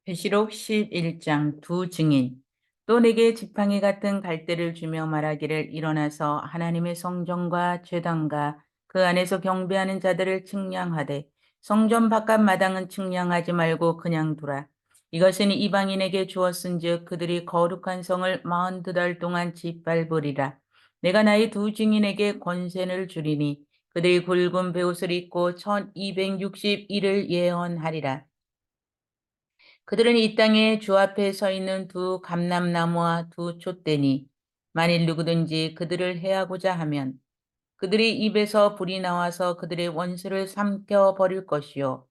계시록 11장 두 증인. 또 내게 지팡이 같은 갈대를 주며 말하기를 일어나서 하나님의 성전과 제단과 그 안에서 경배하는 자들을 측량하되 성전 바깥 마당은 측량하지 말고 그냥 두라. 이것은 이방인에게 주었은즉 그들이 거룩한 성을 42달 동안 짓밟으리라. 내가 나의 두 증인에게 권세를 주리니 그들이 굵은 베옷을 입고 1260일을 예언하리라. 그들은 이 땅에 주 앞에 서 있는 두 감람나무와 두 촛대니 만일 누구든지 그들을 해하고자 하면 그들의 입에서 불이 나와서 그들의 원수를 삼켜 버릴 것이요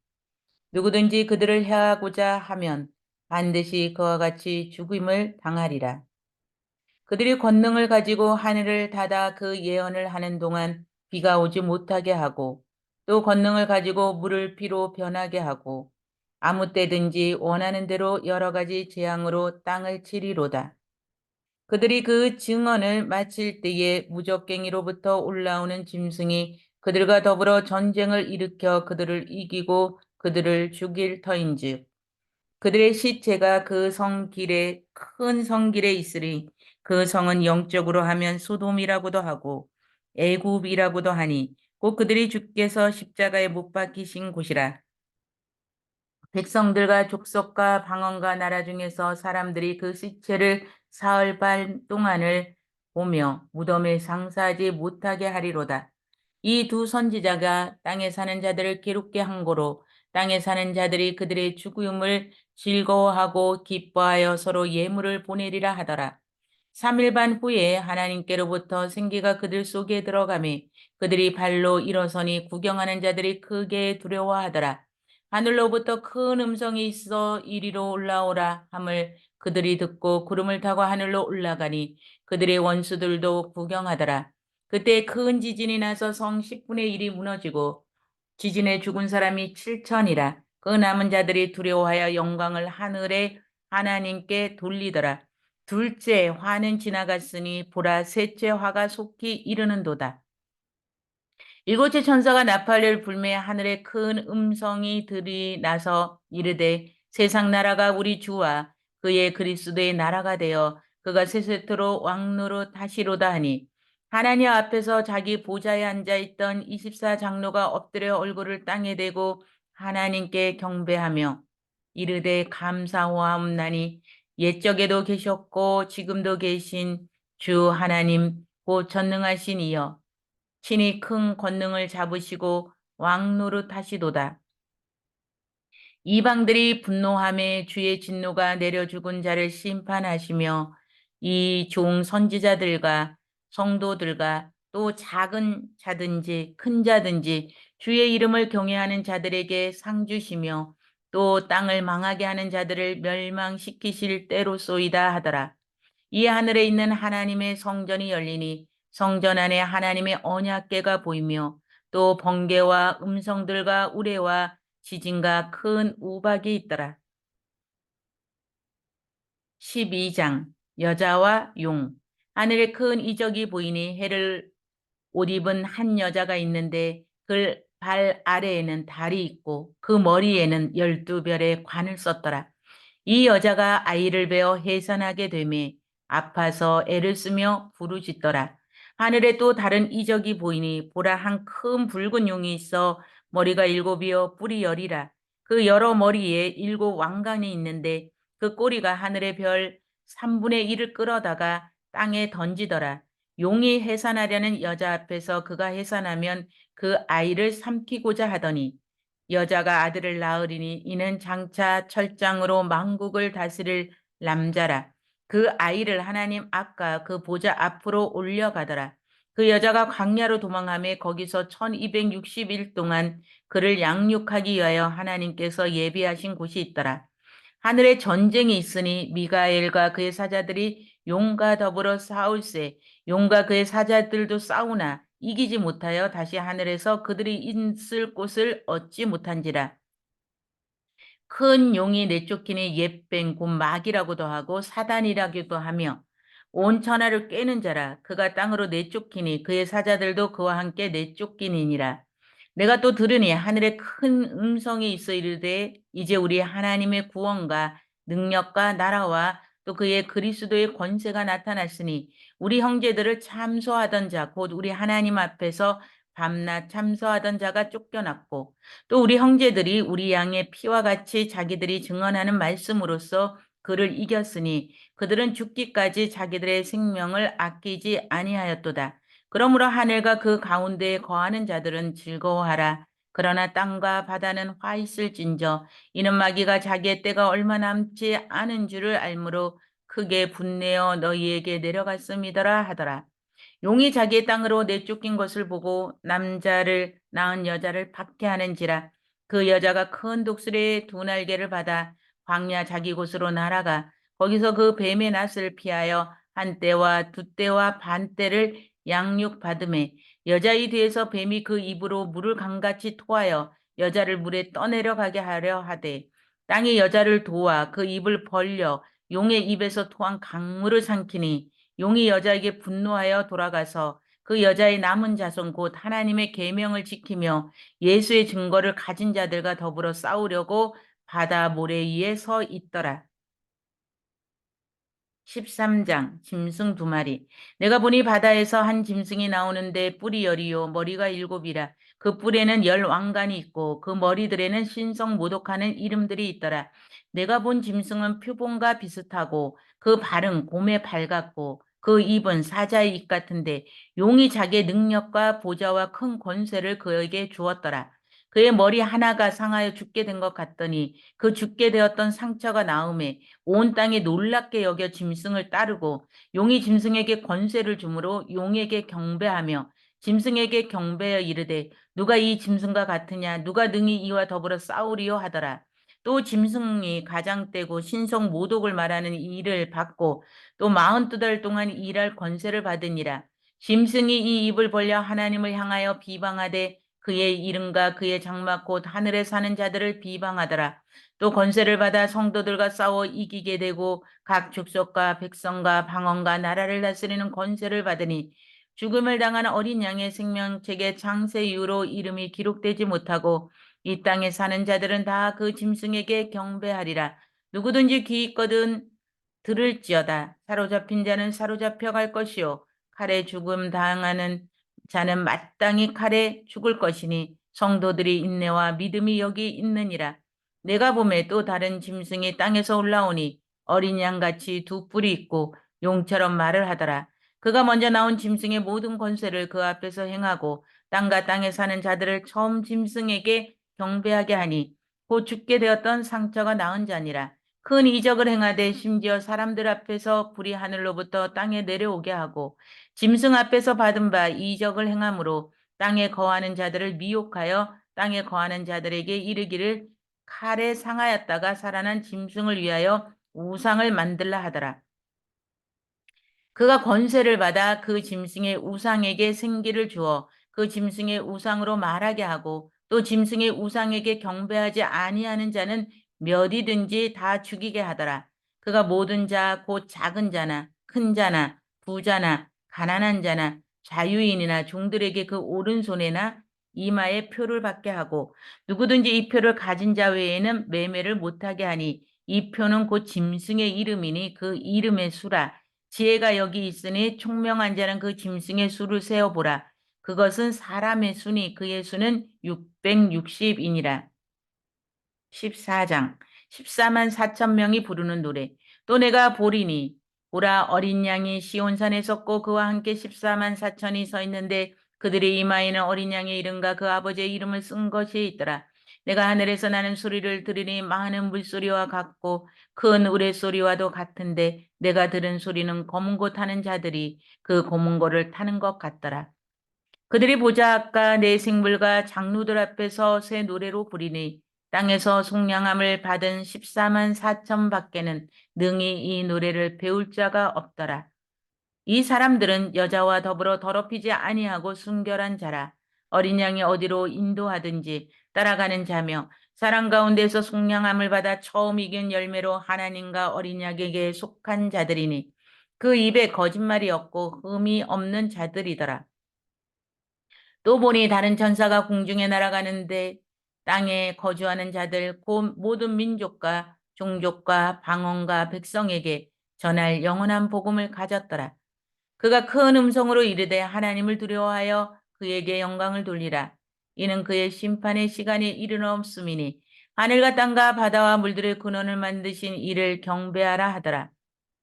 누구든지 그들을 해하고자 하면 반드시 그와 같이 죽임을 당하리라. 그들이 권능을 가지고 하늘을 닫아 그 예언을 하는 동안 비가 오지 못하게 하고 또 권능을 가지고 물을 피로 변하게 하고 아무 때든지 원하는 대로 여러 가지 재앙으로 땅을 치리로다. 그들이 그 증언을 마칠 때에 무적갱이로부터 올라오는 짐승이 그들과 더불어 전쟁을 일으켜 그들을 이기고 그들을 죽일 터인즉 그들의 시체가 그 성길에 큰 성길에 있으리 그 성은 영적으로 하면 소돔이라고도 하고 애굽이라고도 하니 곧 그들이 주께서 십자가에 못 박히신 곳이라. 백성들과 족속과 방언과 나라 중에서 사람들이 그 시체를 사흘 반 동안을 보며 무덤에 장사하지 못하게 하리로다. 이 두 선지자가 땅에 사는 자들을 괴롭게 한 고로 땅에 사는 자들이 그들의 죽음을 즐거워하고 기뻐하여 서로 예물을 보내리라 하더라. 3일 반 후에 하나님께로부터 생기가 그들 속에 들어가매 그들이 발로 일어서니 구경하는 자들이 크게 두려워하더라. 하늘로부터 큰 음성이 있어 이리로 올라오라 함을 그들이 듣고 구름을 타고 하늘로 올라가니 그들의 원수들도 구경하더라. 그때 큰 지진이 나서 성 10분의 1이 무너지고 지진에 죽은 사람이 7천이라. 그 남은 자들이 두려워하여 영광을 하늘의 하나님께 돌리더라. 둘째 화는 지나갔으니 보라 셋째 화가 속히 이르는도다. 일곱째 천사가 나팔을 불매 하늘에 큰 음성이 들이나서 이르되 세상 나라가 우리 주와 그의 그리스도의 나라가 되어 그가 세세토록 왕노로 다시로다 하니 하나님 앞에서 자기 보좌에 앉아있던 24장로가 엎드려 얼굴을 땅에 대고 하나님께 경배하며 이르되 감사하옵나니 옛적에도 계셨고 지금도 계신 주 하나님 곧 전능하신 이여 친히 큰 권능을 잡으시고 왕노릇 하시도다. 이방들이 분노함에 주의 진노가 내려 죽은 자를 심판하시며 이 종 선지자들과 성도들과 또 작은 자든지 큰 자든지 주의 이름을 경외하는 자들에게 상 주시며 또 땅을 망하게 하는 자들을 멸망시키실 때로소이다 하더라. 이 하늘에 있는 하나님의 성전이 열리니 성전 안에 하나님의 언약궤가 보이며 또 번개와 음성들과 우레와 지진과 큰 우박이 있더라. 12장 여자와 용 하늘에 큰 이적이 보이니 해를 옷 입은 한 여자가 있는데 그 발 아래에는 달이 있고 그 머리에는 12별의 관을 썼더라. 이 여자가 아이를 베어 해산하게 되매 아파서 애를 쓰며 부르짖더라. 하늘에 또 다른 이적이 보이니 보라 한 큰 붉은 용이 있어 머리가 일곱이요 뿔이 열이라. 그 여러 머리에 일곱 왕관이 있는데 그 꼬리가 하늘의 별 3분의 1을 끌어다가 땅에 던지더라. 용이 해산하려는 여자 앞에서 그가 해산하면 그 아이를 삼키고자 하더니 여자가 아들을 낳으리니 이는 장차 철장으로 만국을 다스릴 남자라. 그 아이를 하나님 앞과 그 보좌 앞으로 올려가더라. 그 여자가 광야로 도망하며 거기서 1260일 동안 그를 양육하기 위하여 하나님께서 예비하신 곳이 있더라. 하늘에 전쟁이 있으니 미가엘과 그의 사자들이 용과 더불어 싸울세 용과 그의 사자들도 싸우나 이기지 못하여 다시 하늘에서 그들이 있을 곳을 얻지 못한지라. 큰 용이 내쫓기니 옛뱀 곧 마귀라고도 하고 사단이라고도 하며 온 천하를 꿰는 자라. 그가 땅으로 내쫓기니 그의 사자들도 그와 함께 내쫓기니니라. 내가 또 들으니 하늘에 큰 음성이 있어 이르되 이제 우리 하나님의 구원과 능력과 나라와 또 그의 그리스도의 권세가 나타났으니 우리 형제들을 참소하던 자, 곧 우리 하나님 앞에서 밤낮 참소하던 자가 쫓겨났고 또 우리 형제들이 우리 양의 피와 같이 자기들이 증언하는 말씀으로써 그를 이겼으니 그들은 죽기까지 자기들의 생명을 아끼지 아니하였도다. 그러므로 하늘과 그 가운데에 거하는 자들은 즐거워하라. 그러나 땅과 바다는 화 있을진저 이는 마귀가 자기의 때가 얼마 남지 않은 줄을 알므로 크게 분내어 너희에게 내려갔음이더라 하더라. 용이 자기의 땅으로 내쫓긴 것을 보고 남자를 낳은 여자를 박해하는지라 그 여자가 큰 독수리의 두 날개를 받아 광야 자기 곳으로 날아가 거기서 그 뱀의 낫을 피하여 한 때와 두 때와 반 때를 양육받음에 여자의 뒤에서 뱀이 그 입으로 물을 강같이 토하여 여자를 물에 떠내려가게 하려 하되 땅이 여자를 도와 그 입을 벌려 용의 입에서 토한 강물을 삼키니 용이 여자에게 분노하여 돌아가서 그 여자의 남은 자손 곧 하나님의 계명을 지키며 예수의 증거를 가진 자들과 더불어 싸우려고 바다 모래 위에 서 있더라. 13장 짐승 두 마리. 내가 보니 바다에서 한 짐승이 나오는데 뿔이 열이요 머리가 일곱이라. 그 뿔에는 열 왕관이 있고 그 머리들에는 신성 모독하는 이름들이 있더라. 내가 본 짐승은 표본과 비슷하고 그 발은 곰의 발 같고 그 입은 사자의 입 같은데 용이 자기의 능력과 보좌와 큰 권세를 그에게 주었더라. 그의 머리 하나가 상하여 죽게 된 것 같더니 그 죽게 되었던 상처가 나음에 온 땅이 놀랍게 여겨 짐승을 따르고 용이 짐승에게 권세를 주므로 용에게 경배하며 짐승에게 경배하여 이르되 누가 이 짐승과 같으냐 누가 능히 이와 더불어 싸우리요 하더라. 또 짐승이 가장떼고 신성 모독을 말하는 이 일을 받고 또 42달 동안 일할 권세를 받으니라. 짐승이 이 입을 벌려 하나님을 향하여 비방하되 그의 이름과 그의 장막 곧 하늘에 사는 자들을 비방하더라. 또 권세를 받아 성도들과 싸워 이기게 되고 각 족속과 백성과 방언과 나라를 다스리는 권세를 받으니 죽음을 당한 어린 양의 생명책의 창세 이후로 이름이 기록되지 못하고 이 땅에 사는 자들은 다 그 짐승에게 경배하리라. 누구든지 귀 있거든 들을지어다. 사로잡힌 자는 사로잡혀 갈 것이요 칼에 죽음 당하는 자는 마땅히 칼에 죽을 것이니 성도들이 인내와 믿음이 여기 있느니라. 내가 보매 또 다른 짐승이 땅에서 올라오니 어린 양같이 두 뿔이 있고 용처럼 말을 하더라. 그가 먼저 나온 짐승의 모든 권세를 그 앞에서 행하고 땅과 땅에 사는 자들을 처음 짐승에게 경배하게 하니 곧 죽게 되었던 상처가 나은 자니라. 큰 이적을 행하되 심지어 사람들 앞에서 불이 하늘로부터 땅에 내려오게 하고 짐승 앞에서 받은 바 이적을 행함으로 땅에 거하는 자들을 미혹하여 땅에 거하는 자들에게 이르기를 칼에 상하였다가 살아난 짐승을 위하여 우상을 만들라 하더라. 그가 권세를 받아 그 짐승의 우상에게 생기를 주어 그 짐승의 우상으로 말하게 하고 또 짐승의 우상에게 경배하지 아니하는 자는 몇이든지 다 죽이게 하더라. 그가 모든 자, 곧 작은 자나 큰 자나 부자나 가난한 자나 자유인이나 종들에게 그 오른손에나 이마에 표를 받게 하고 누구든지 이 표를 가진 자 외에는 매매를 못하게 하니 이 표는 곧 짐승의 이름이니 그 이름의 수라. 지혜가 여기 있으니 총명한 자는 그 짐승의 수를 세어보라. 그것은 사람의 수니 그의 수는 660이니라. 14장 14만 4천 명이 부르는 노래. 또 내가 보리니 보라 어린 양이 시온산에 섰고 그와 함께 14만 4천이 서 있는데 그들의 이마에는 어린 양의 이름과 그 아버지의 이름을 쓴 것이 있더라. 내가 하늘에서 나는 소리를 들으니 많은 물소리와 같고 큰 우레소리와도 같은데 내가 들은 소리는 검은 고 타는 자들이 그 검은 고를 타는 것 같더라. 그들이 보좌악과 내 생물과 장로들 앞에서 새 노래로 부리니 땅에서 속량함을 받은 14만 4천 밖에는 능히 이 노래를 배울 자가 없더라. 이 사람들은 여자와 더불어 더럽히지 아니하고 순결한 자라. 어린 양이 어디로 인도하든지 따라가는 자며 사람 가운데서 속량함을 받아 처음 익은 열매로 하나님과 어린 양에게 속한 자들이니 그 입에 거짓말이 없고 흠이 없는 자들이더라. 또 보니 다른 천사가 공중에 날아가는데 땅에 거주하는 자들 곧 모든 민족과 종족과 방언과 백성에게 전할 영원한 복음을 가졌더라. 그가 큰 음성으로 이르되 하나님을 두려워하여 그에게 영광을 돌리라. 이는 그의 심판의 시간이 이르렀음이니 하늘과 땅과 바다와 물들의 근원을 만드신 이를 경배하라 하더라.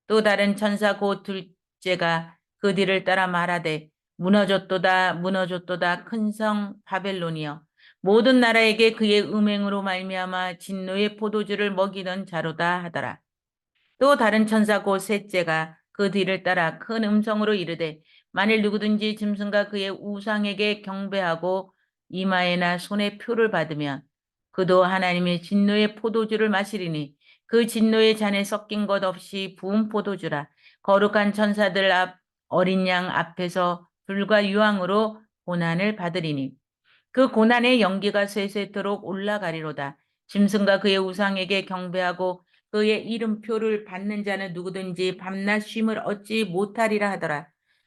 또 다른 천사 곧 둘째가 그 뒤를 따라 말하되 무너졌도다 무너졌도다 큰 성 바벨론이여 모든 나라에게 그의 음행으로 말미암아 진노의 포도주를 먹이던 자로다 하더라. 또 다른 천사 곧 셋째가 그 뒤를 따라 큰 음성으로 이르되 만일 누구든지 짐승과 그의 우상에게 경배하고 이마에나 손에 표를 받으면 그도 하나님의 진노의 포도주를 마시리니 그 진노의 잔에 섞인 것 없이 부은 포도주라. 거룩한 천사들 앞 어린 양 앞에서 불과 유황으로 고난을 받으리니 그 고난의 연기가 쇠쇠토록 올라가리로다. 짐승과 그의 우상에게 경배하고 그의 이름표를 받는 자는 누구든지 밤낮 쉼을 얻지 못하리라 하더라.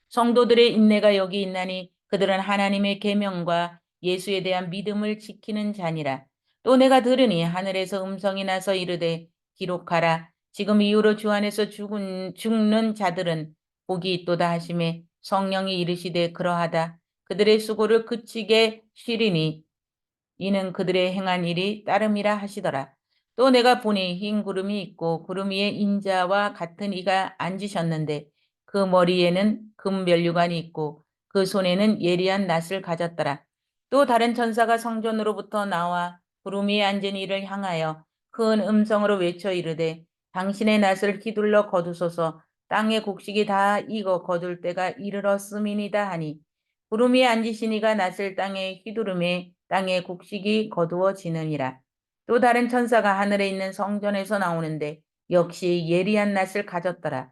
성도들의 인내가 여기 있나니 그들은 하나님의 계명과 예수에 대한 믿음을 지키는 자니라. 또 내가 들으니 하늘에서 음성이 나서 이르되 기록하라. 지금 이후로 주 안에서 죽는 자들은 복이 있도다 하심에 성령이 이르시되 그러하다. 그들의 수고를 그치게 쉬리니 이는 그들의 행한 일이 따름이라 하시더라. 또 내가 보니 흰 구름이 있고 구름 위에 인자와 같은 이가 앉으셨는데 그 머리에는 금 면류관이 있고 그 손에는 예리한 낫을 가졌더라. 또 다른 천사가 성전으로부터 나와 구름 위에 앉은 이를 향하여 큰 음성으로 외쳐 이르되 당신의 낫을 휘둘러 거두소서 땅의 곡식이 다 익어 거둘 때가 이르렀음이니이다 하니 구름 위에 앉으신 이가 낫을 땅에 휘두르매 땅의 곡식이 거두어지느니라. 또 다른 천사가 하늘에 있는 성전에서 나오는데 역시 예리한 낫을 가졌더라.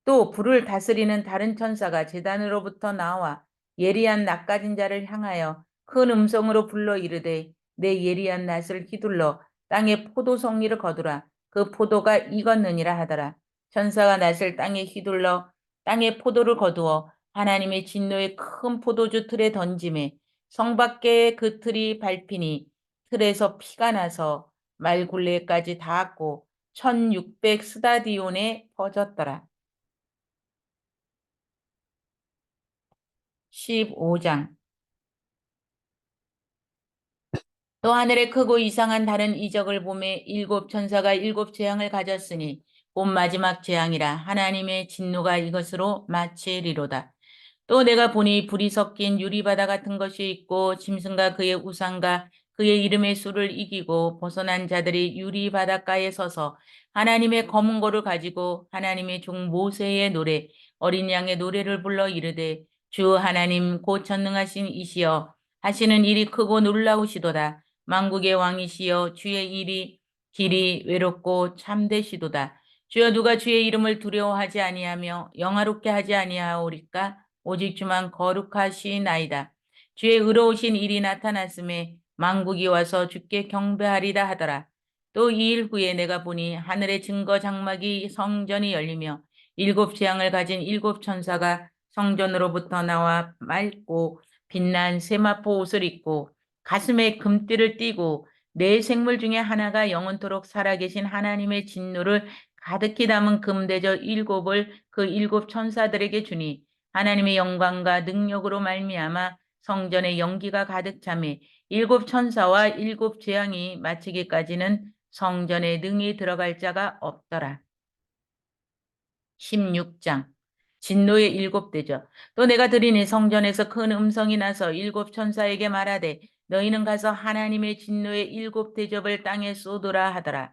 또 불을 다스리는 다른 천사가 제단으로부터 나와 예리한 낫 가진 자를 향하여 큰 음성으로 불러 이르되 내 예리한 낫을 휘둘러 땅에 포도 송이를 거두라. 그 포도가 익었느니라 하더라. 천사가 낫을 땅에 휘둘러 땅에 포도를 거두어 하나님의 진노의 큰 포도주 틀에 던짐에 성 밖에 그 틀이 밟히니 틀에서 피가 나서 말굴레까지 닿았고 1600 스다디온에 퍼졌더라. 15장. 또 하늘에 크고 이상한 다른 이적을 보매 일곱 천사가 일곱 재앙을 가졌으니 곧 마지막 재앙이라 하나님의 진노가 이것으로 마치리로다. 또 내가 보니 불이 섞인 유리바다 같은 것이 있고 짐승과 그의 우상과 그의 이름의 수를 이기고 벗어난 자들이 유리바닷가에 서서 하나님의 검은 고를 가지고 하나님의 종 모세의 노래 어린 양의 노래를 불러 이르되 주 하나님 곧 전능하신 이시여 하시는 일이 크고 놀라우시도다. 만국의 왕이시여 주의 일이 길이 외롭고 참되시도다. 주여 누가 주의 이름을 두려워하지 아니하며 영화롭게 하지 아니하오리까? 오직 주만 거룩하시나이다. 주의 의로우신 일이 나타났음에 만국이 와서 주께 경배하리다 하더라. 또 이 일 후에 내가 보니 하늘의 증거 장막이 성전이 열리며 일곱 재앙을 가진 일곱 천사가 성전으로부터 나와 맑고 빛난 세마포 옷을 입고 가슴에 금띠를 띠고 네 생물 중에 하나가 영원토록 살아계신 하나님의 진노를 가득히 담은 금대접 일곱을 그 일곱 천사들에게 주니 하나님의 영광과 능력으로 말미암아 성전의 연기가 가득 차매 일곱 천사와 일곱 재앙이 마치기까지는 성전에 능히 들어갈 자가 없더라. 16장. 진노의 일곱 대접. 또 내가 들으니 성전에서 큰 음성이 나서 일곱 천사에게 말하되 너희는 가서 하나님의 진노의 일곱 대접을 땅에 쏟으라 하더라.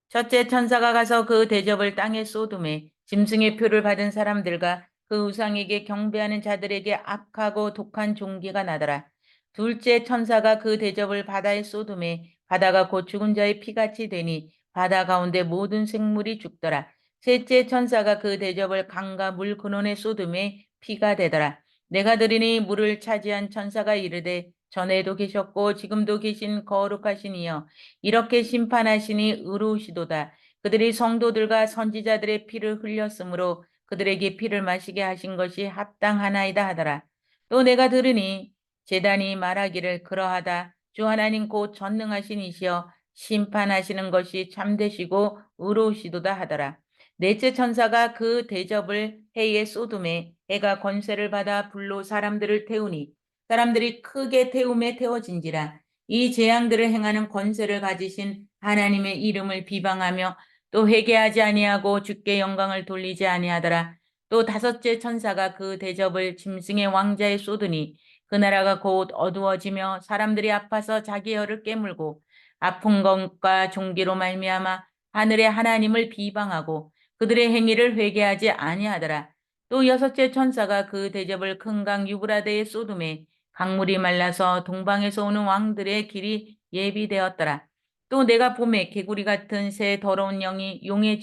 첫째 천사가 가서 그 대접을 땅에 쏟음에 짐승의 표를 받은 사람들과 그 우상에게 경배하는 자들에게 악하고 독한 종기가 나더라. 둘째 천사가 그 대접을 바다에 쏟음에 바다가 곧 죽은 자의 피같이 되니 바다 가운데 모든 생물이 죽더라. 셋째 천사가 그 대접을 강과 물 근원에 쏟음에 피가 되더라. 내가 들으니 물을 차지한 천사가 이르되 전에도 계셨고 지금도 계신 거룩하신 이여 이렇게 심판하시니 의로우시도다. 그들이 성도들과 선지자들의 피를 흘렸으므로 그들에게 피를 마시게 하신 것이 합당하나이다 하더라. 또 내가 들으니 제단이 말하기를 그러하다. 주 하나님 곧 전능하신 이시여 심판하시는 것이 참되시고 의로우시도다 하더라. 넷째 천사가 그 대접을 해에 쏟음에 해가 권세를 받아 불로 사람들을 태우니 사람들이 크게 태움에 태워진지라. 이 재앙들을 행하는 권세를 가지신 하나님의 이름을 비방하며 또 회개하지 아니하고 주께 영광을 돌리지 아니하더라. 또 다섯째 천사가 그 대접을 짐승의 왕자에 쏟으니 그 나라가 곧 어두워지며 사람들이 아파서 자기 혀를 깨물고 아픈 것과 종기로 말미암아 하늘의 하나님을 비방하고 그들의 행위를 회개하지 아니하더라. 또 여섯째 천사가 그 대접을 큰 강 유브라데에 쏟음에 강물이 말라서 동방에서 오는 왕들의 길이 예비되었더라. 또 내가 봄에 개구리 같은 새 더러운 영이 용의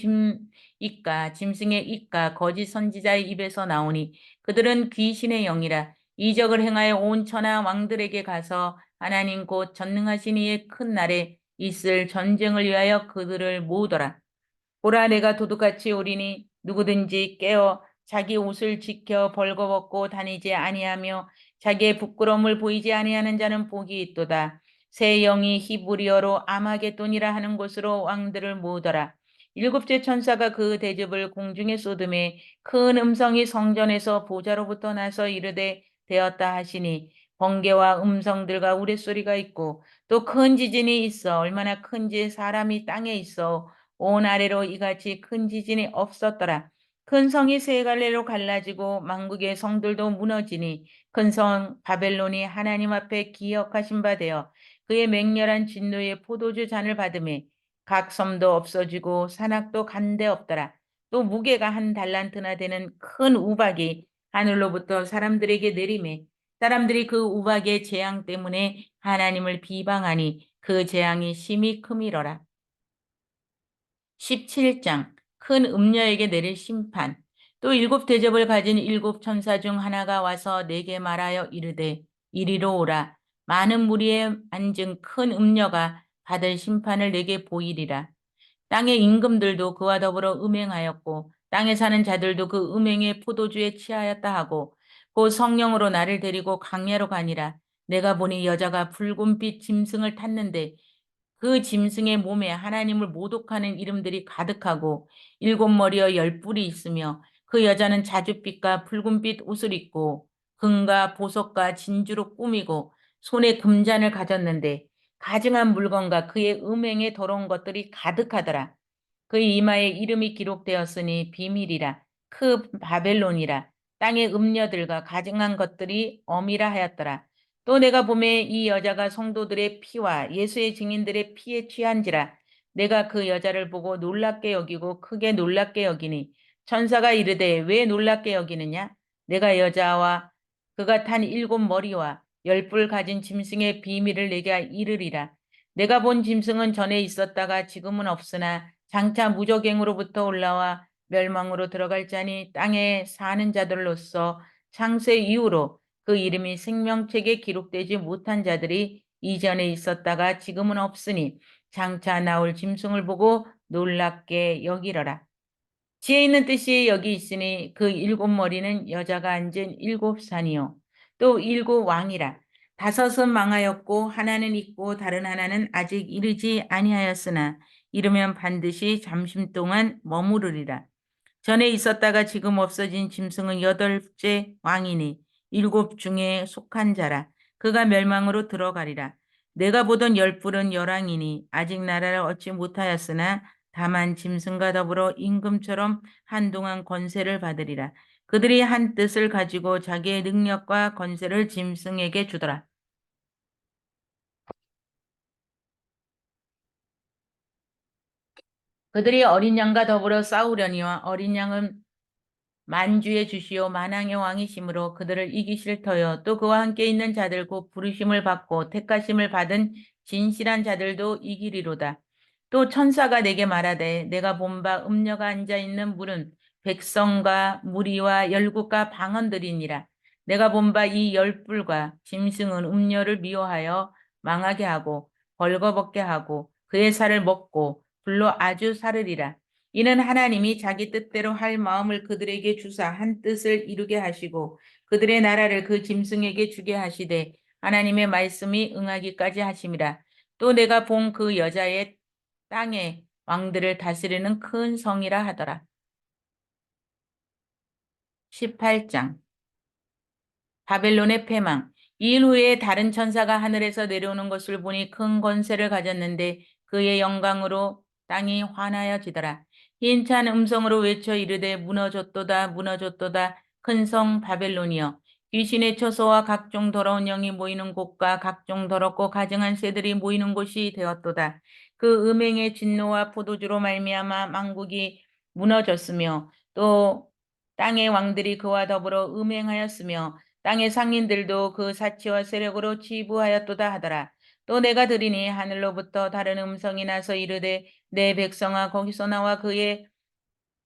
입과 짐승의 입과 거짓 선지자의 입에서 나오니 그들은 귀신의 영이라. 이적을 행하여 온 천하 왕들에게 가서 하나님 곧 전능하신 이의 큰 날에 있을 전쟁을 위하여 그들을 모으더라. 보라 내가 도둑같이 오리니 누구든지 깨어 자기 옷을 지켜 벌거벗고 다니지 아니하며 자기의 부끄러움을 보이지 아니하는 자는 복이 있도다. 새 영이 히브리어로 아마겟돈이라 하는 곳으로 왕들을 모으더라. 일곱째 천사가 그 대접을 공중에 쏟음에 큰 음성이 성전에서 보좌로부터 나서 이르되 되었다 하시니 번개와 음성들과 우레소리가 있고 또 큰 지진이 있어 얼마나 큰지 사람이 땅에 있어 온 아래로 이같이 큰 지진이 없었더라. 큰 성이 세 갈래로 갈라지고 만국의 성들도 무너지니 큰 성 바벨론이 하나님 앞에 기억하신 바 되어 그의 맹렬한 진노의 포도주 잔을 받음에 각 섬도 없어지고 산악도 간데 없더라. 또 무게가 한 달란트나 되는 큰 우박이 하늘로부터 사람들에게 내림에 사람들이 그 우박의 재앙 때문에 하나님을 비방하니 그 재앙이 심히 크미러라. 17장 큰 음녀에게 내릴 심판. 또 일곱 대접을 가진 일곱 천사 중 하나가 와서 내게 말하여 이르되 이리로 오라. 많은 무리에 앉은 큰 음녀가 받을 심판을 내게 보이리라. 땅의 임금들도 그와 더불어 음행하였고 땅에 사는 자들도 그 음행의 포도주에 취하였다 하고 곧 성령으로 나를 데리고 강야로 가니라. 내가 보니 여자가 붉은빛 짐승을 탔는데 그 짐승의 몸에 하나님을 모독하는 이름들이 가득하고 일곱 머리와 열 뿔이 있으며 그 여자는 자줏빛과 붉은빛 옷을 입고 금과 보석과 진주로 꾸미고 손에 금잔을 가졌는데 가증한 물건과 그의 음행에 더러운 것들이 가득하더라. 그의 이마에 이름이 기록되었으니 비밀이라 크 바벨론이라 땅의 음녀들과 가증한 것들이 엄이라 하였더라. 또 내가 보매 이 여자가 성도들의 피와 예수의 증인들의 피에 취한지라 내가 그 여자를 보고 놀랍게 여기고 크게 놀랍게 여기니 천사가 이르되 왜 놀랍게 여기느냐 내가 여자와 그가 탄 일곱 머리와 열 뿔 가진 짐승의 비밀을 내게 이르리라. 내가 본 짐승은 전에 있었다가 지금은 없으나 장차 무저갱으로부터 올라와 멸망으로 들어갈 자니 땅에 사는 자들로서 창세 이후로 그 이름이 생명책에 기록되지 못한 자들이 이전에 있었다가 지금은 없으니 장차 나올 짐승을 보고 놀랍게 여기러라. 지혜 있는 뜻이 여기 있으니 그 일곱 머리는 여자가 앉은 일곱 산이요. 또 일곱 왕이라. 다섯은 망하였고 하나는 있고 다른 하나는 아직 이르지 아니하였으나 이르면 반드시 잠시 동안 머무르리라. 전에 있었다가 지금 없어진 짐승은 여덟째 왕이니 일곱 중에 속한 자라. 그가 멸망으로 들어가리라. 내가 보던 열 뿔은 열왕이니 아직 나라를 얻지 못하였으나 다만 짐승과 더불어 임금처럼 한동안 권세를 받으리라. 그들이 한 뜻을 가지고 자기의 능력과 권세를 짐승에게 주더라. 그들이 어린 양과 더불어 싸우려니와 어린 양은 만주의 주시오 만왕의 왕이심으로 그들을 이기실 터요. 또 그와 함께 있는 자들 곧 부르심을 받고 택하심을 받은 진실한 자들도 이기리로다. 또 천사가 내게 말하되 내가 본 바 음녀가 앉아 있는 물은 백성과 무리와 열국과 방언들이니라. 내가 본 바 이 열불과 짐승은 음녀를 미워하여 망하게 하고 벌거벗게 하고 그의 살을 먹고 불로 아주 사르리라. 이는 하나님이 자기 뜻대로 할 마음을 그들에게 주사 한 뜻을 이루게 하시고 그들의 나라를 그 짐승에게 주게 하시되 하나님의 말씀이 응하기까지 하심이라. 또 내가 본 그 여자의 땅의 왕들을 다스리는 큰 성이라 하더라. 18장 바벨론의 패망. 이일 후에 다른 천사가 하늘에서 내려오는 것을 보니 큰 권세를 가졌는데 그의 영광으로 땅이 환하여지더라. 힘찬 음성으로 외쳐 이르되 무너졌도다 무너졌도다 큰 성 바벨론이여. 귀신의 처소와 각종 더러운 영이 모이는 곳과 각종 더럽고 가증한 새들이 모이는 곳이 되었도다. 그 음행의 진노와 포도주로 말미암아 만국이 무너졌으며 또 땅의 왕들이 그와 더불어 음행하였으며 땅의 상인들도 그 사치와 세력으로 치부하였도다 하더라. 또 내가 들으니 하늘로부터 다른 음성이 나서 이르되 내 백성아 거기서 나와 그의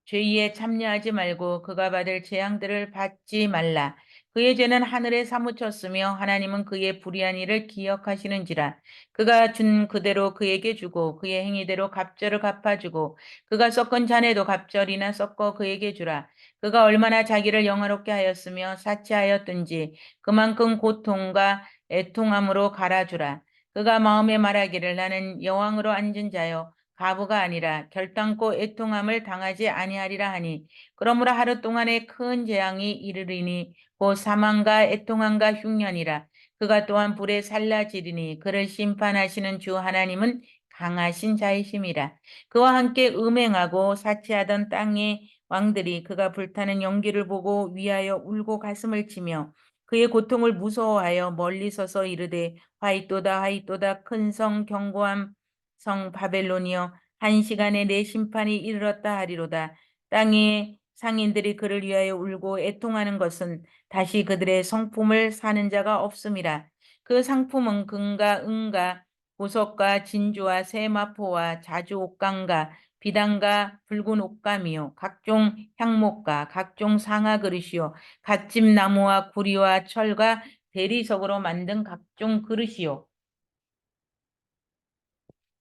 죄에 참여하지 말고 그가 받을 재앙들을 받지 말라. 그의 죄는 하늘에 사무쳤으며 하나님은 그의 불의한 일을 기억하시는지라. 그가 준 그대로 그에게 주고 그의 행위대로 갑절을 갚아주고 그가 섞은 잔에도 갑절이나 섞어 그에게 주라. 그가 얼마나 자기를 영화롭게 하였으며 사치하였든지 그만큼 고통과 애통함으로 갈아주라. 그가 마음에 말하기를 나는 여왕으로 앉은 자요 가부가 아니라 결단코 애통함을 당하지 아니하리라 하니 그러므로 하루 동안에 큰 재앙이 이르리니 곧 사망과 애통함과 흉년이라. 그가 또한 불에 살라지리니 그를 심판하시는 주 하나님은 강하신 자이심이라. 그와 함께 음행하고 사치하던 땅의 왕들이 그가 불타는 연기를 보고 위하여 울고 가슴을 치며 그의 고통을 무서워하여 멀리 서서 이르되 화이또다 화이또다 큰 성 견고한 성 바벨론이여 한 시간에 내 심판이 이르렀다 하리로다. 땅의 상인들이 그를 위하여 울고 애통하는 것은 다시 그들의 성품을 사는 자가 없음이라. 그 상품은 금과 은과 보석과 진주와 세마포와 자주 옥강과 비단과 붉은 옷감이요 각종 향목과 각종 상아 그릇이요 갓집 나무와 구리와 철과 대리석으로 만든 각종 그릇이요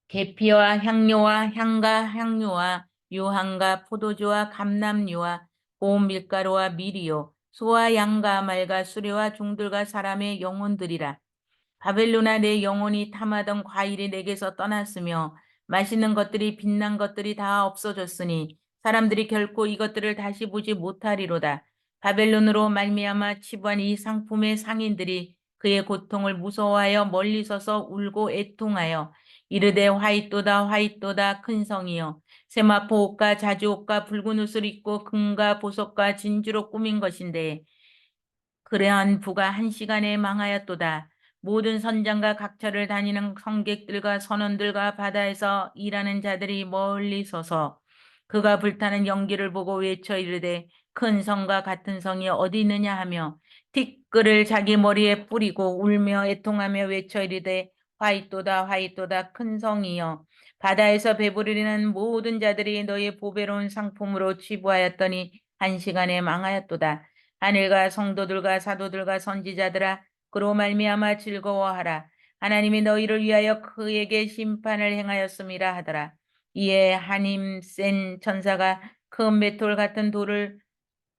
계피와 향료와 향과 향료와 유향과 포도주와 감람류와 고운 밀가루와 미리요 소와 양과 말과 수레와 종들과 사람의 영혼들이라. 바벨론아 내 영혼이 탐하던 과일이 내게서 떠났으며 맛있는 것들이 빛난 것들이 다 없어졌으니 사람들이 결코 이것들을 다시 보지 못하리로다. 바벨론으로 말미암아 치부한 이 상품의 상인들이 그의 고통을 무서워하여 멀리 서서 울고 애통하여 이르되 화이또다 화이또다 큰 성이여 세마포 옷과 자주 옷과 붉은 옷을 입고 금과 보석과 진주로 꾸민 것인데 그러한 부가 한 시간에 망하였도다. 모든 선장과 각처를 다니는 성객들과 선원들과 바다에서 일하는 자들이 멀리 서서 그가 불타는 연기를 보고 외쳐 이르되 큰 성과 같은 성이 어디 있느냐 하며 티끌을 자기 머리에 뿌리고 울며 애통하며 외쳐 이르되 화이또다 화이또다 큰 성이여 바다에서 배부르는 모든 자들이 너의 보배로운 상품으로 취부하였더니 한 시간에 망하였도다. 하늘과 성도들과 사도들과 선지자들아 그로 말미암아 즐거워하라. 하나님이 너희를 위하여 그에게 심판을 행하였음이라 하더라. 이에 한힘 센 천사가 큰 맷돌 같은 돌을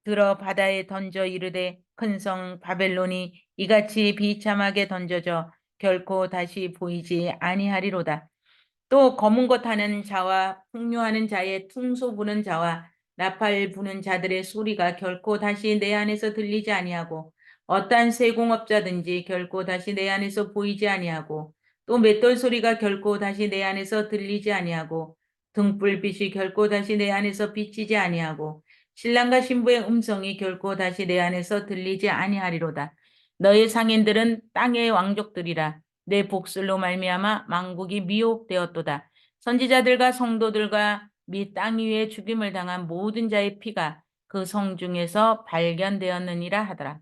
들어 바다에 던져 이르되 큰 성 바벨론이 이같이 비참하게 던져져 결코 다시 보이지 아니하리로다. 또 검은 것 하는 자와 풍요하는 자의 퉁소 부는 자와 나팔 부는 자들의 소리가 결코 다시 내 안에서 들리지 아니하고 어떠한 세공업자든지 결코 다시 내 안에서 보이지 아니하고 또 맷돌 소리가 결코 다시 내 안에서 들리지 아니하고 등불빛이 결코 다시 내 안에서 비치지 아니하고 신랑과 신부의 음성이 결코 다시 내 안에서 들리지 아니하리로다. 너의 상인들은 땅의 왕족들이라. 내 복술로 말미암아 만국이 미혹되었도다. 선지자들과 성도들과 및 땅 위에 죽임을 당한 모든 자의 피가 그 성 중에서 발견되었느니라 하더라.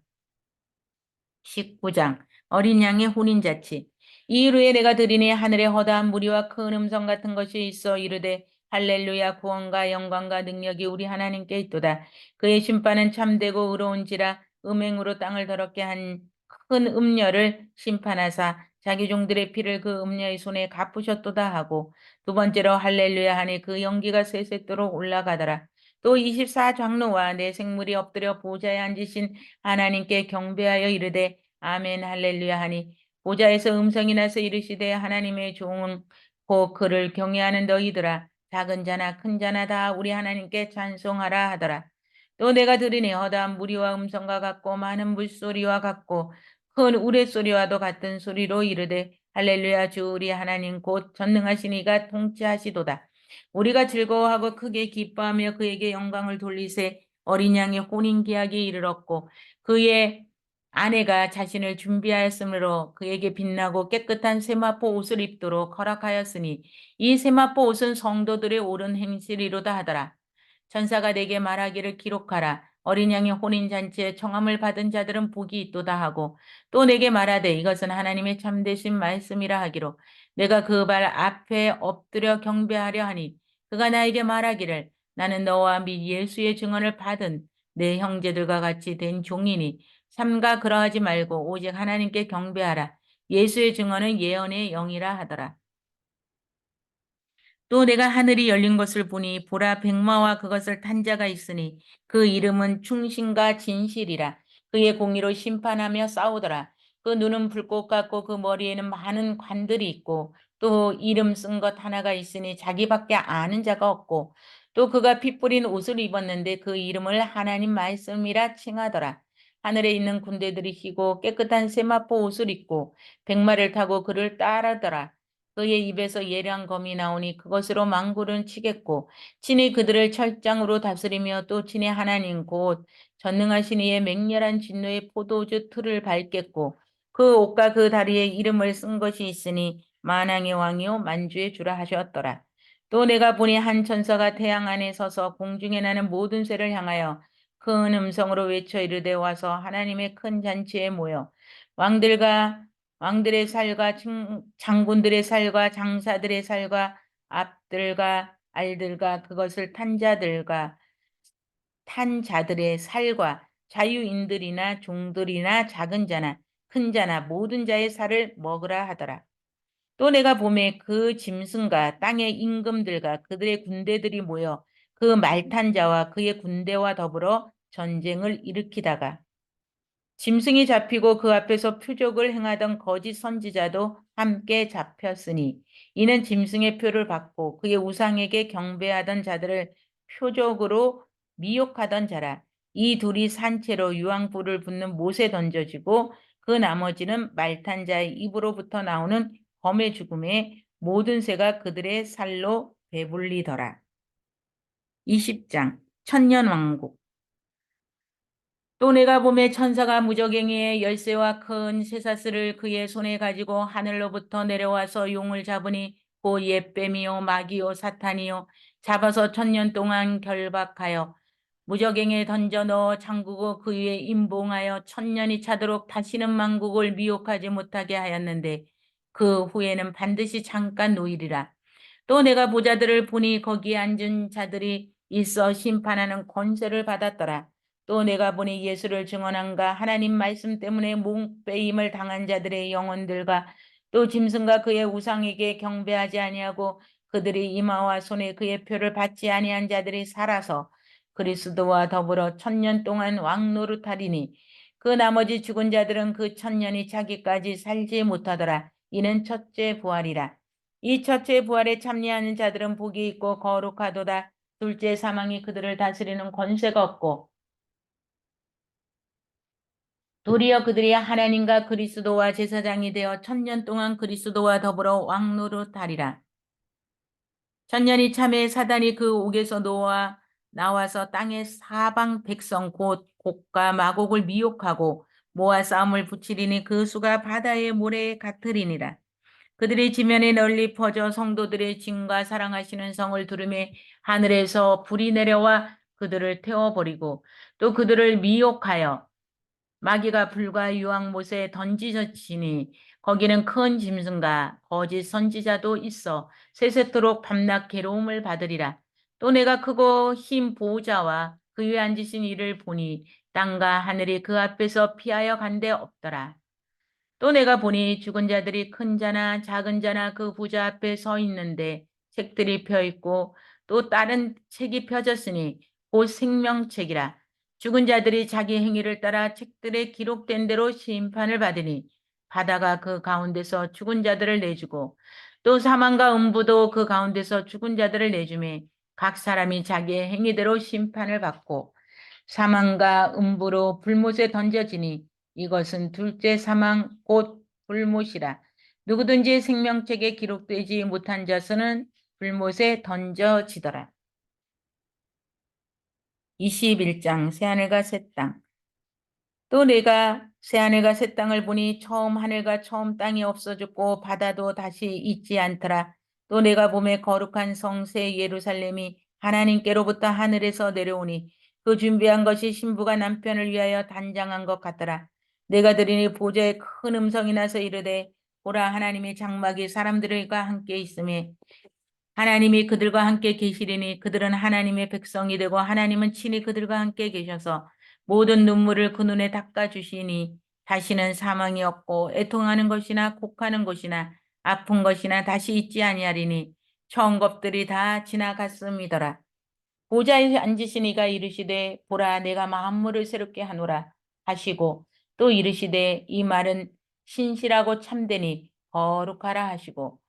19장 어린 양의 혼인잔치. 이 일후에 내가 들으니 하늘에 허다한 무리와 큰 음성 같은 것이 있어 이르되 할렐루야 구원과 영광과 능력이 우리 하나님께 있도다. 그의 심판은 참되고 의로운지라 음행으로 땅을 더럽게 한 큰 음녀를 심판하사 자기 종들의 피를 그 음녀의 손에 갚으셨도다 하고 두 번째로 할렐루야 하니 그 연기가 쇠쇠토록 올라가더라. 또 24장로와 내 생물이 엎드려 보좌에 앉으신 하나님께 경배하여 이르되 아멘 할렐루야 하니 보좌에서 음성이 나서 이르시되 하나님의 종은 곧 그를 경외하는 너희들아 작은 자나 큰 자나 다 우리 하나님께 찬송하라 하더라. 또 내가 들으니 허다한 무리와 음성과 같고 많은 물소리와 같고 큰 우레소리와도 같은 소리로 이르되 할렐루야 주 우리 하나님 곧 전능하신 이가 통치하시도다. 우리가 즐거워하고 크게 기뻐하며 그에게 영광을 돌리세. 어린 양의 혼인 계약이 이르렀고 그의 아내가 자신을 준비하였으므로 그에게 빛나고 깨끗한 세마포 옷을 입도록 허락하였으니 이 세마포 옷은 성도들의 옳은 행실이로다 하더라. 천사가 내게 말하기를 기록하라. 어린 양의 혼인잔치에 청함을 받은 자들은 복이 있도다 하고 또 내게 말하되 이것은 하나님의 참되신 말씀이라 하기로 내가 그 발 앞에 엎드려 경배하려 하니 그가 나에게 말하기를 나는 너와 및 예수의 증언을 받은 내 형제들과 같이 된 종이니 삼가 그러하지 말고 오직 하나님께 경배하라. 예수의 증언은 예언의 영이라 하더라. 또 내가 하늘이 열린 것을 보니 보라 백마와 그것을 탄 자가 있으니 그 이름은 충신과 진실이라. 그의 공의로 심판하며 싸우더라. 그 눈은 불꽃 같고 그 머리에는 많은 관들이 있고 또 이름 쓴 것 하나가 있으니 자기밖에 아는 자가 없고 또 그가 피 뿌린 옷을 입었는데 그 이름을 하나님 말씀이라 칭하더라. 하늘에 있는 군대들이 희고 깨끗한 세마포 옷을 입고 백마를 타고 그를 따르더라. 그의 입에서 예리한 검이 나오니 그것으로 망구를 치겠고 친히 그들을 철장으로 다스리며 또 친히 하나님 곧 전능하신 이의 맹렬한 진노의 포도주 틀을 밟겠고 그 옷과 그 다리에 이름을 쓴 것이 있으니 만왕의 왕이요 만주의 주라 하셨더라. 또 내가 보니 한 천사가 태양 안에 서서 공중에 나는 모든 새를 향하여 큰 음성으로 외쳐 이르되 와서 하나님의 큰 잔치에 모여 왕들과 왕들의 살과 장군들의 살과 장사들의 살과 앞들과 알들과 그것을 탄 자들의 살과 자유인들이나 종들이나 작은 자나 큰 자나 모든 자의 살을 먹으라 하더라. 또 내가 봄에 그 짐승과 땅의 임금들과 그들의 군대들이 모여 그 말탄 자와 그의 군대와 더불어 전쟁을 일으키다가 짐승이 잡히고 그 앞에서 표적을 행하던 거짓 선지자도 함께 잡혔으니 이는 짐승의 표를 받고 그의 우상에게 경배하던 자들을 표적으로 미혹하던 자라. 이 둘이 산채로 유황불을 붓는 못에 던져지고 그 나머지는 말탄 자의 입으로부터 나오는 검의 죽음에 모든 새가 그들의 살로 배불리더라. 20장 천년왕국. 또 내가 보매 천사가 무저갱이의 열쇠와 큰 쇠사슬을 그의 손에 가지고 하늘로부터 내려와서 용을 잡으니 곧 옛뱀이요 마귀요 사탄이요 잡아서 천년 동안 결박하여 무저갱이에 던져 넣어 잠그고 그 위에 임봉하여 천년이 차도록 다시는 만국을 미혹하지 못하게 하였는데 그 후에는 반드시 잠깐 노일이라. 또 내가 보자들을 보니 거기에 앉은 자들이 있어 심판하는 권세를 받았더라. 또 내가 보니 예수를 증언한가 하나님 말씀 때문에 목배임을 당한 자들의 영혼들과 또 짐승과 그의 우상에게 경배하지 아니하고 그들의 이마와 손에 그의 표를 받지 아니한 자들이 살아서 그리스도와 더불어 천년 동안 왕노릇하리니 그 나머지 죽은 자들은 그 천년이 차기까지 살지 못하더라. 이는 첫째 부활이라. 이 첫째 부활에 참여하는 자들은 복이 있고 거룩하도다. 둘째 사망이 그들을 다스리는 권세가 없고 도리어 그들이 하나님과 그리스도와 제사장이 되어 천년 동안 그리스도와 더불어 왕노릇하리라. 천년이 참에 사단이 그 옥에서 나와서 땅의 사방 백성 곧 곡과 마곡을 미혹하고 모아 싸움을 붙이리니 그 수가 바다의 모래 같으리니라. 그들이 지면에 널리 퍼져 성도들의 짐과 사랑하시는 성을 두르매 하늘에서 불이 내려와 그들을 태워버리고 또 그들을 미혹하여 마귀가 불과 유황못에 던지졌으니 거기는 큰 짐승과 거짓 선지자도 있어 세세토록 밤낮 괴로움을 받으리라. 또 내가 크고 흰 보호자와 그 위에 앉으신 이를 보니 땅과 하늘이 그 앞에서 피하여 간데 없더라. 또 내가 보니 죽은 자들이 큰 자나 작은 자나 그 부자 앞에 서 있는데 책들이 펴 있고 또 다른 책이 펴졌으니 곧 생명책이라. 죽은 자들이 자기 행위를 따라 책들에 기록된 대로 심판을 받으니 바다가 그 가운데서 죽은 자들을 내주고 또 사망과 음부도 그 가운데서 죽은 자들을 내주매 각 사람이 자기의 행위대로 심판을 받고 사망과 음부로 불못에 던져지니 이것은 둘째 사망 곧 불못이라. 누구든지 생명책에 기록되지 못한 자수는 불못에 던져지더라. 21장 새하늘과 새 땅. 또 내가 새하늘과 새 땅을 보니 처음 하늘과 처음 땅이 없어졌고 바다도 다시 있지 않더라. 또 내가 보매 거룩한 성 새 예루살렘이 하나님께로부터 하늘에서 내려오니 그 준비한 것이 신부가 남편을 위하여 단장한 것 같더라. 내가 들으니 보좌에 큰 음성이 나서 이르되 보라 하나님의 장막이 사람들과 함께 있음에 하나님이 그들과 함께 계시리니 그들은 하나님의 백성이 되고 하나님은 친히 그들과 함께 계셔서 모든 눈물을 그 눈에 닦아주시니 다시는 사망이 없고 애통하는 것이나 곡하는 것이나 아픈 것이나 다시 있지 아니하리니 처음 것들이 다 지나갔음이더라. 보좌에 앉으신 이가 이르시되 보라 내가 만물을 새롭게 하노라 하시고 또 이르시되 이 말은 신실하고 참되니 거룩하라 하시고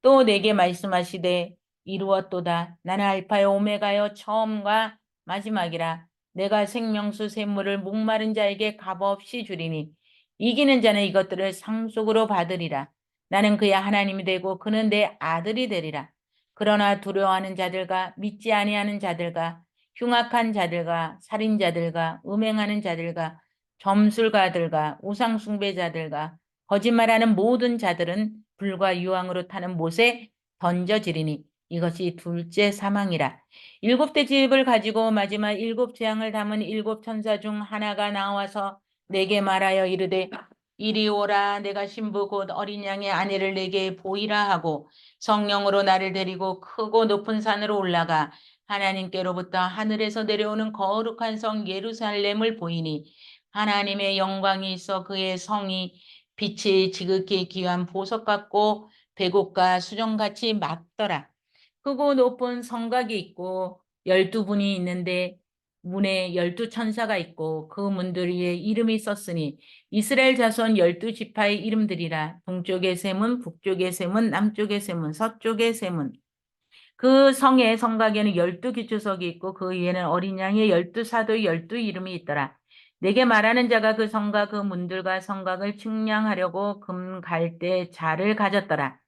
또 내게 말씀하시되 이루었도다. 나는 알파요 오메가요 처음과 마지막이라. 내가 생명수 샘물을 목마른 자에게 값없이 주리니 이기는 자는 이것들을 상속으로 받으리라. 나는 그의 하나님이 되고 그는 내 아들이 되리라. 그러나 두려워하는 자들과 믿지 아니하는 자들과 흉악한 자들과 살인자들과 음행하는 자들과 점술가들과 우상숭배자들과 거짓말하는 모든 자들은 불과 유황으로 타는 못에 던져지리니 이것이 둘째 사망이라. 일곱 대 집을 가지고 마지막 일곱 재앙을 담은 일곱 천사 중 하나가 나와서 내게 말하여 이르되 이리 오라 내가 신부 곧 어린 양의 아내를 내게 보이라 하고 성령으로 나를 데리고 크고 높은 산으로 올라가 하나님께로부터 하늘에서 내려오는 거룩한 성 예루살렘을 보이니 하나님의 영광이 있어 그의 성이 빛이 지극히 귀한 보석 같고 백옥과 수정같이 맑더라. 크고 높은 성곽이 있고 12분이 있는데 문에 12천사가 있고 그 문들 위에 이름이 썼으니 이스라엘 자손 12지파의 이름들이라. 동쪽의 셈은 북쪽의 셈은 남쪽의 셈은 서쪽의 셈은 그 성의 성곽에는 12기초석이 있고 그 위에는 어린 양의 12사도의 12이름이 있더라. 내게 말하는 자가 그 성과 그 문들과 성곽을 측량하려고 금 갈대 자를 가졌더라.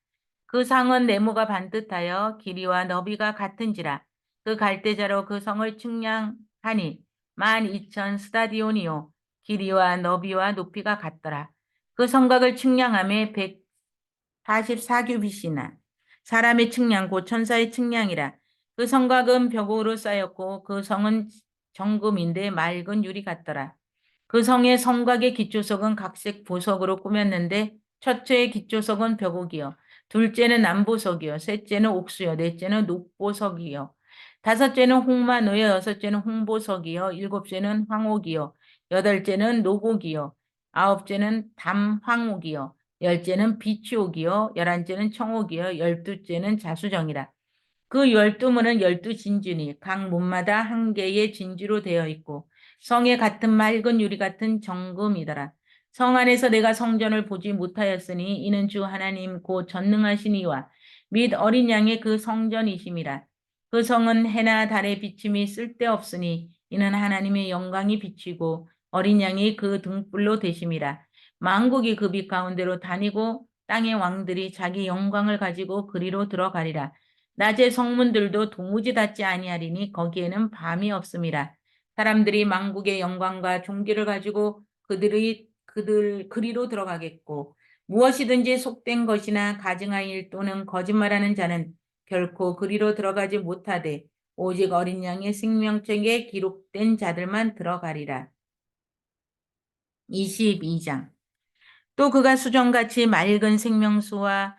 그 상은 네모가 반듯하여 길이와 너비가 같은지라. 그 갈대자로 그 성을 측량하니 12,000 스타디온이요 길이와 너비와 높이가 같더라. 그 성곽을 측량함에 144규빗이나 사람의 측량 곧 천사의 측량이라. 그 성곽은 벽으로 쌓였고 그 성은 정금인데 맑은 유리 같더라. 그 성의 성곽의 기초석은 각색 보석으로 꾸몄는데 첫째의 기초석은 벽옥이요 둘째는 남보석이요 셋째는 옥수요 넷째는 녹보석이요 다섯째는 홍마노요 여섯째는 홍보석이요 일곱째는 황옥이요 여덟째는 노곡이요 아홉째는 담황옥이요 열째는 비추옥이요 열한째는 청옥이요 열두째는 자수정이라. 그 12문은 12진주니 각 문마다 한 개의 진주로 되어 있고 성에 같은 맑은 유리 같은 정금이더라. 성 안에서 내가 성전을 보지 못하였으니 이는 주 하나님 곧 전능하신 이와 및 어린 양의 그 성전이심이라. 그 성은 해나 달의 비침이 쓸데없으니 이는 하나님의 영광이 비치고 어린 양이 그 등불로 되심이라. 만국이 그 빛 가운데로 다니고 땅의 왕들이 자기 영광을 가지고 그리로 들어가리라. 낮의 성문들도 도무지 닫지 아니하리니 거기에는 밤이 없음이라. 사람들이 만국의 영광과 존귀를 가지고 그들 그리로 들어가겠고 무엇이든지 속된 것이나 가증한 일 또는 거짓말하는 자는 결코 그리로 들어가지 못하되 오직 어린 양의 생명책에 기록된 자들만 들어가리라. 22장 또 그가 수정같이 맑은 생명수의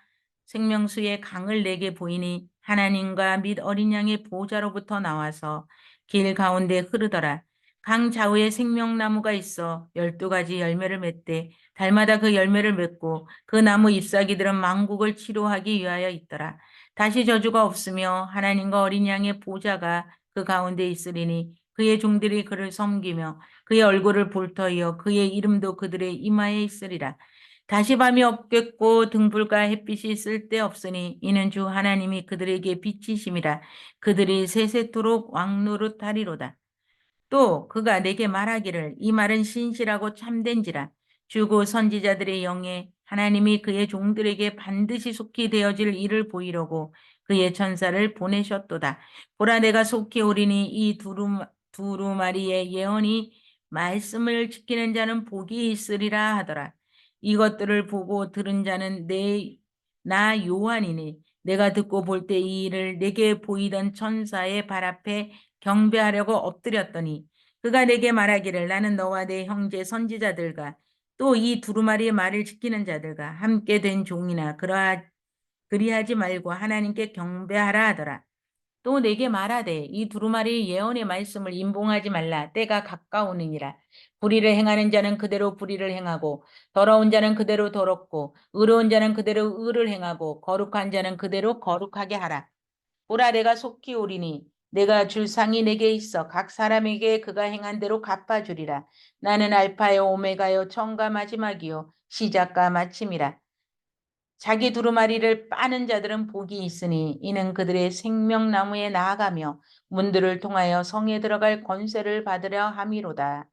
강을 내게 보이니 하나님과 및 어린 양의 보좌로부터 나와서 길 가운데 흐르더라. 강 좌우에 생명나무가 있어 12가지 열매를 맺되 달마다 그 열매를 맺고 그 나무 잎사귀들은 만국을 치료하기 위하여 있더라. 다시 저주가 없으며 하나님과 어린 양의 보좌가 그 가운데 있으리니 그의 종들이 그를 섬기며 그의 얼굴을 볼 터이요 그의 이름도 그들의 이마에 있으리라. 다시 밤이 없겠고 등불과 햇빛이 쓸데없으니 이는 주 하나님이 그들에게 빛이심이라. 그들이 세세토록 왕노릇하리로다. 또 그가 내게 말하기를 이 말은 신실하고 참된지라. 주고 선지자들의 영에 하나님이 그의 종들에게 반드시 속히 되어질 일을 보이려고 그의 천사를 보내셨도다. 보라 내가 속히 오리니 이 두루마리의 예언이 말씀을 지키는 자는 복이 있으리라 하더라. 이것들을 보고 들은 자는 나 요한이니 내가 듣고 볼 때 이 일을 내게 보이던 천사의 발 앞에 경배하려고 엎드렸더니 그가 내게 말하기를 나는 너와 내 형제 선지자들과 또 이 두루마리의 말을 지키는 자들과 함께 된 종이나 그리하지 말고 하나님께 경배하라 하더라. 또 내게 말하되 이 두루마리 예언의 말씀을 임봉하지 말라. 때가 가까우느니라. 불의를 행하는 자는 그대로 불의를 행하고 더러운 자는 그대로 더럽고 의로운 자는 그대로 의를 행하고 거룩한 자는 그대로 거룩하게 하라. 보라 내가 속히 오리니 내가 줄 상이 내게 있어 각 사람에게 그가 행한 대로 갚아주리라. 나는 알파요 오메가요 처음과 마지막이요 시작과 마침이라. 자기 두루마리를 빠는 자들은 복이 있으니 이는 그들의 생명나무에 나아가며 문들을 통하여 성에 들어갈 권세를 받으려 함이로다.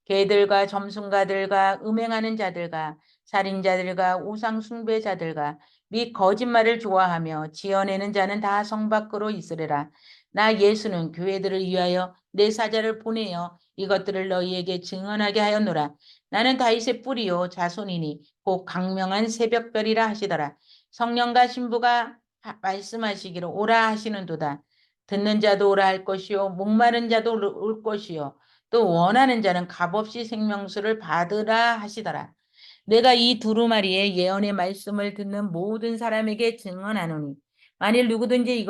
개들과 점순가들과 음행하는 자들과 살인자들과 우상 숭배자들과 및 거짓말을 좋아하며 지어내는 자는 다 성 밖으로 있으리라. 나 예수는 교회들을 위하여 내 사자를 보내어 이것들을 너희에게 증언하게 하였노라. 나는 다윗의 뿌리요 자손이니 곧 강명한 새벽별이라 하시더라. 성령과 신부가 말씀하시기를 오라 하시는도다. 듣는 자도 오라 할 것이요 목마른 자도 올 것이요 또 원하는 자는 값없이 생명수를 받으라 하시더라. 내가 이 두루마리의 예언의 말씀을 듣는 모든 사람에게 증언하노니 만일 누구든지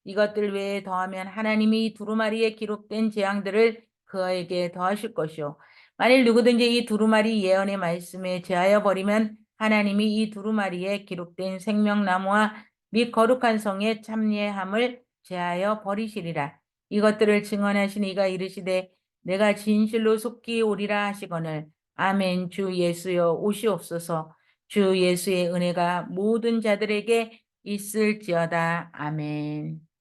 이것들 외에 더하면 하나님이 이 두루마리에 기록된 재앙들을 그에게 더하실 것이요 만일 누구든지 이 두루마리 예언의 말씀에 제하여 버리면 하나님이 이 두루마리에 기록된 생명나무와 및 거룩한 성의 참예함을 제하여 버리시리라. 이것들을 증언하신 이가 이르시되 내가 진실로 속히 오리라 하시거늘 아멘. 주 예수여 오시옵소서. 주 예수의 은혜가 모든 자들에게 있을지어다. 아멘.